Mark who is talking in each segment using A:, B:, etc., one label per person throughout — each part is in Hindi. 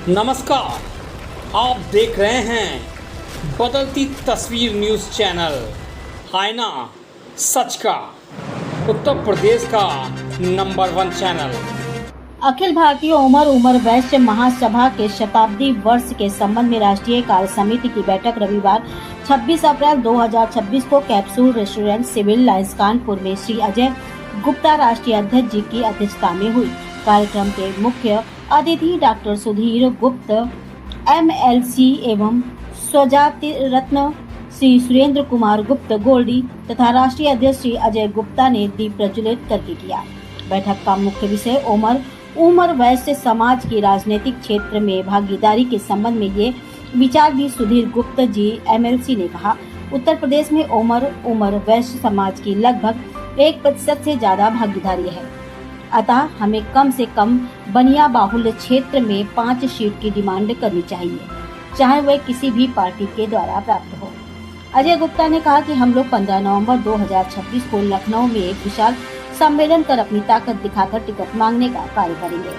A: नमस्कार, आप देख रहे हैं बदलती तस्वीर न्यूज़ चैनल। आईना सच का उत्तर प्रदेश का नंबर 1 चैनल।
B: अखिल भारतीय उमर वैश्य महासभा के शताब्दी वर्ष के संबंध में राष्ट्रीय कार्य समिति की बैठक रविवार 26 अप्रैल 2026 को capsule restaurant civil lines Kanpur में श्री अजय गुप्ता राष्ट्रीय अध्यक्ष जी की अध्यक्षता में हुई। कार्यक्रम के मुख्य अतिथि डॉक्टर सुधीर गुप्त MLC एवं स्वजाति रत्न श्री सुरेंद्र कुमार गुप्त गोल्डी तथा राष्ट्रीय अध्यक्ष श्री अजय गुप्ता ने दीप प्रज्वलित करके किया। बैठक का मुख्य विषय उमर वैश्य समाज की राजनीतिक क्षेत्र में भागीदारी के संबंध में ये विचार भी सुधीर गुप्त जी MLC ने कहा। उत्तर प्रदेश में उमर वैश्य समाज की लगभग 1% से ज्यादा भागीदारी है, अतः हमें कम से कम बनिया बाहुल्य क्षेत्र में 5 सीट की डिमांड करनी चाहिए, चाहे वह किसी भी पार्टी के द्वारा प्राप्त हो। अजय गुप्ता ने कहा कि हम लोग 15 नवंबर 2026 को लखनऊ में एक विशाल सम्मेलन कर अपनी ताकत दिखाकर टिकट मांगने का कार्य करेंगे।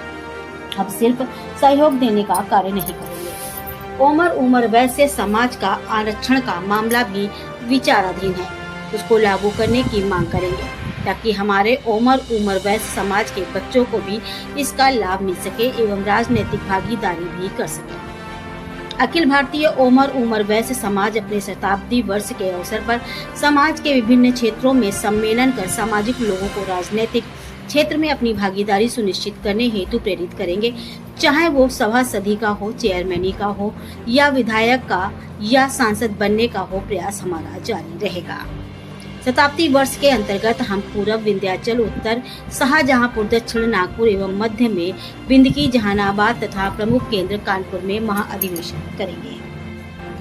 B: अब सिर्फ सहयोग देने का कार्य नहीं करेंगे। उमर वैश्य समाज का आरक्षण का मामला भी विचाराधीन है, उसको लागू करने की मांग करेंगे ताकि हमारे उमर वैश्य समाज के बच्चों को भी इसका लाभ मिल सके एवं राजनीतिक भागीदारी भी कर सके। अखिल भारतीय उमर वैश्य समाज अपने शताब्दी वर्ष के अवसर पर समाज के विभिन्न क्षेत्रों में सम्मेलन कर सामाजिक लोगों को राजनीतिक क्षेत्र में अपनी भागीदारी सुनिश्चित करने हेतु प्रेरित करेंगे, चाहे वो सभासदी का हो, चेयरमैनी का हो या विधायक का या सांसद बनने का हो। प्रयास हमारा जारी रहेगा। शताब्दी वर्ष के अंतर्गत हम पूर्व विंध्याचल, उत्तर शाहजहांपुर, दक्षिण नागपुर एवं मध्य में बिंदकी, जहानाबाद तथा प्रमुख केंद्र कानपुर में महाअधिवेशन करेंगे।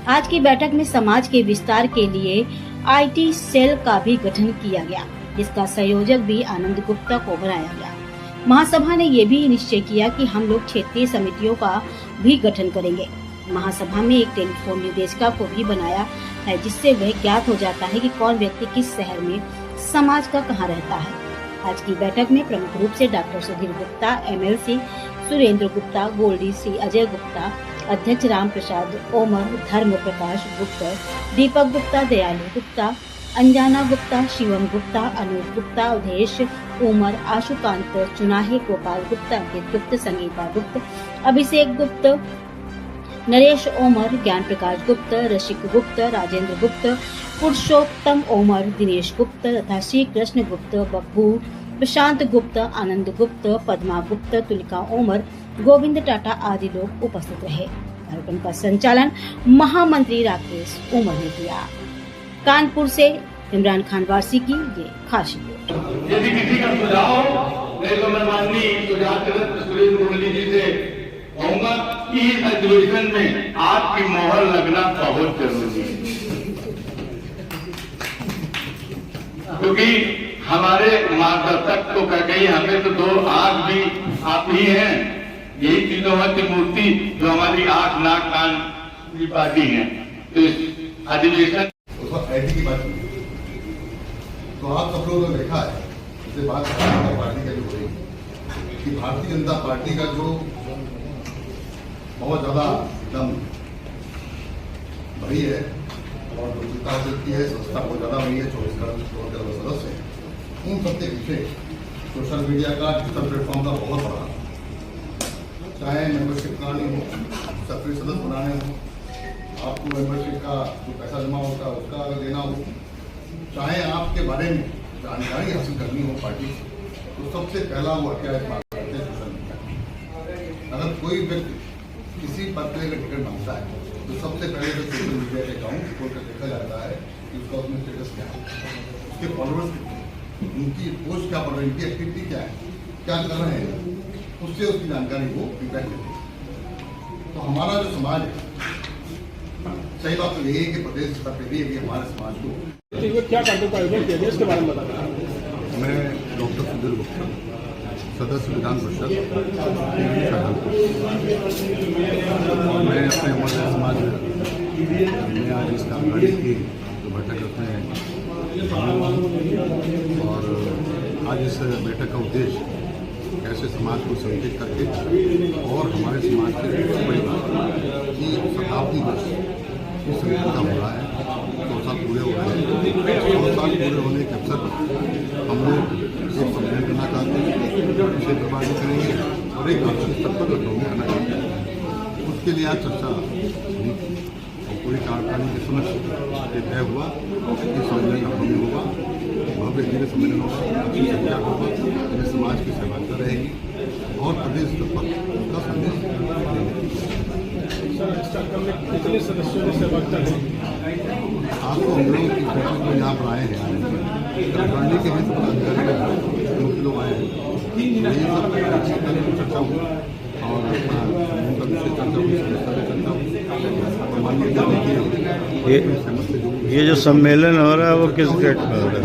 B: आज की बैठक में समाज के विस्तार के लिए IT सेल का भी गठन किया गया, जिसका संयोजक भी आनंद गुप्ता को बनाया गया। महासभा ने ये भी निश्चय किया कि हम लोग क्षेत्रीय समितियों का भी गठन करेंगे। महासभा में एक टेलीफोन निदेशिका को भी बनाया है, जिससे वह ज्ञात हो जाता है कि कौन व्यक्ति किस शहर में समाज का कहाँ रहता है। आज की बैठक में प्रमुख रूप से डॉक्टर सुधीर गुप्ता MLC, सुरेंद्र गुप्ता गोल्डी, श्री अजय गुप्ता अध्यक्ष, राम प्रसाद ओमर, धर्म प्रकाश गुप्ता, दीपक गुप्ता, दयालु गुप्ता, अंजना गुप्ता, शिवम गुप्ता, अनूप गुप्ता, अवधेश उमर, आशुकांत चुनाहे, गोपाल गुप्ता, अंकित गुप्त, संगीता गुप्त, अभिषेक गुप्त, नरेश ओमर, ज्ञान प्रकाश गुप्त, रसिक गुप्त, राजेंद्र गुप्त, पुरुषोत्तम ओमर, दिनेश गुप्त तथा श्री कृष्ण गुप्त, बब्बू, प्रशांत गुप्त, आनंद गुप्त, पद्मा गुप्त, तुलिका ओमर, गोविंद टाटा आदि लोग उपस्थित रहे। कार्यक्रम का संचालन महामंत्री राकेश ओमर ने किया। कानपुर से इमरान खान वासी की ये खास रिपोर्ट।
C: यदि किसी का सुझाव मैं तो माननीय सुरेंद्र गोल्डी जी से कहूंगा कि इस अधिवेशन में आपकी मोहर लगना बहुत जरूरी है, क्योंकि हमारे मार्गदर्शक तो कह गई, हमें तो 2 आंख भी आप ही हैं। यही तीनों की मूर्ति जो हमारी आंख, नाक, कान की पार्टी है। तो इस अधिवेशन
D: की बात तो आप सब लोगों ने देखा है, इससे बात भारतीय जनता पार्टी का जो हो रही है कि भारतीय जनता पार्टी का जो बहुत ज्यादा एकदम बड़ी है और जो विस्तार करती है, स्वच्छता बहुत ज्यादा हुई है, 24 करोड़ सदस्य हैं। उन सबके पीछे सोशल मीडिया का, डिजिटल प्लेटफॉर्म का बहुत बड़ा, चाहे मेंबरशिप करानी हो, सक्रिय सदस्य बनाने हो, आपको मेंबरशिप का जो पैसा जमा होता है उसका देना हो, चाहे आपके बारे में जानकारी हासिल करनी हो पार्टी से, तो सबसे पहला वो हथियार बात करते हैं सोशल मीडिया। अगर कोई व्यक्ति किसी पद पर टिकट मांगता है तो सबसे पहले तो सोशल मीडिया के अकाउंट खोल कर देखा जाता है कि उसका उसमें स्टेटस क्या है, उसके फॉलोअर्स कितने, उनकी पोस्ट क्या पढ़ रही है, उनकी एक्टिविटी क्या है, क्या कर रहे हैं, उससे उसकी जानकारी वो फीडबैक देती है। तो हमारा जो समाज है, सही बात तो यही है कि प्रदेश स्तर पर भी हमारे समाज को
E: क्या करते इसके बारे में बताना।
D: मैं डॉक्टर सुधीर गुप्ता, सदस्य विधान परिषद, मैं अपने उमर समाज में आज इस कामगारी की जो बैठक करते हैं और आज इस बैठक का उद्देश्य कैसे से समाज को संगठित करके और हमारे समाज के बड़ी बात कि शताब्दी वर्ष इस संगठन का हो रहा है, 100 साल पूरे हो रहे हैं। 100 साल पूरे होने के अवसर पर हम लोग एक सम्मेलन करना चाहते हैं, इसे प्रभावित करेंगे और एक राष्ट्रीय स्तर पर लखनऊ में करना चाहते हैं। उसके लिए आज चर्चा हुई और पूरी कार्यकारिणी के समक्ष ये तय हुआ कि सम्मेलन लखनऊ में होगा, भव्य दिव्य सम्मेलन होगा, अच्छी चर्चा होगा, इसमें समाज की सहभागिता रहेगी और प्रदेश स्तर पर उसका संदेश
E: कितने सदस्यों ने सहभागिता की?
D: आज तो हम लोग की बैठक में यहाँ पर आए हैं, करवाने के हित पदाधिकारी मुख्य लोग आए हैं, यही सब चर्चा हुई और उनका विषय चर्चा हुई, चर्चा हुई और माननीय
F: ये जो सम्मेलन हो रहा है वो किस डेट में हो रहा है?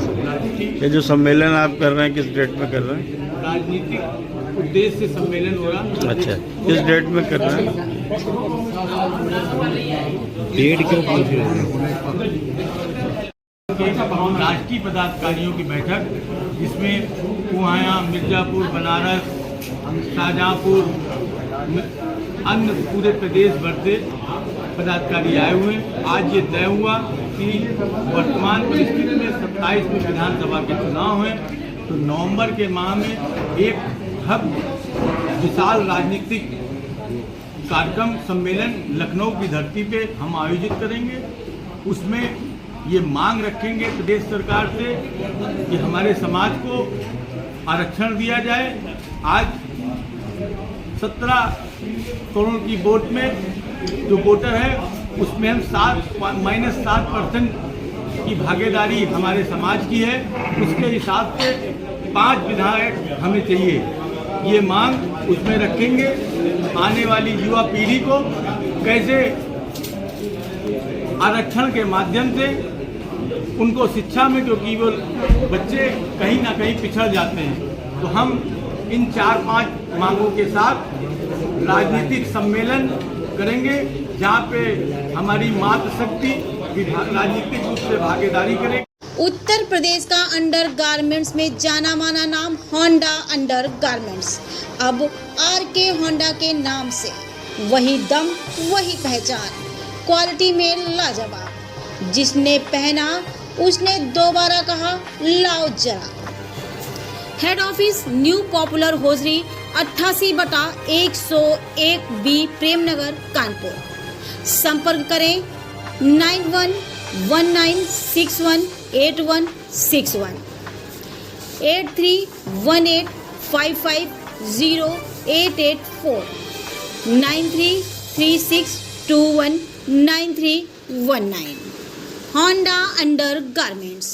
F: ये जो सम्मेलन आप कर रहे हैं किस डेट में कर रहे हैं?
G: राजनीतिक उद्देश्य से सम्मेलन हो रहा है।
F: अच्छा, किस डेट में कर रहे हैं? डेट क्यों पूछ रहे हैं?
G: राष्ट्रीय पदाधिकारियों की बैठक जिसमें कुहाया, मिर्जापुर, बनारस, शाहजहाँपुर, अन्य पूरे प्रदेश भर से पदाधिकारी आए हुए हैं। आज ये तय हुआ कि वर्तमान परिस्थिति में 27 में विधानसभा के चुनाव हैं, तो नवंबर के माह में एक भव्य विशाल राजनीतिक कार्यक्रम सम्मेलन लखनऊ की धरती पे हम आयोजित करेंगे। उसमें ये मांग रखेंगे प्रदेश सरकार से कि हमारे समाज को आरक्षण दिया जाए। आज 17 करोड़ की वोट में जो वोटर है उसमें हम -7% की भागीदारी हमारे समाज की है। उसके हिसाब से 5 विधायक हमें चाहिए। ये मांग उसमें रखेंगे। आने वाली युवा पीढ़ी को कैसे आरक्षण के माध्यम से उनको शिक्षा में, क्योंकि वो बच्चे कहीं ना कहीं पिछड़ जाते हैं, तो हम इन 4-5 मांगों के साथ राजनीतिक सम्मेलन करेंगे जहाँ पे हमारी मातृशक्ति राजनीतिक रूप से भागीदारी करेगी।
H: उत्तर प्रदेश का अंडर गारमेंट्स में जाना माना नाम होंडा अंडर गारमेंट्स अब RK होंडा के नाम से वही दम वही पहचान, क्वालिटी में लाजवाब। जिसने पहना उसने दोबारा कहा लाओ जरा। Head office new popular hosiery 88/101B Premnagar Kanpur. संपर्क करें 9119618161 8318550884 9336219319। Honda under garments.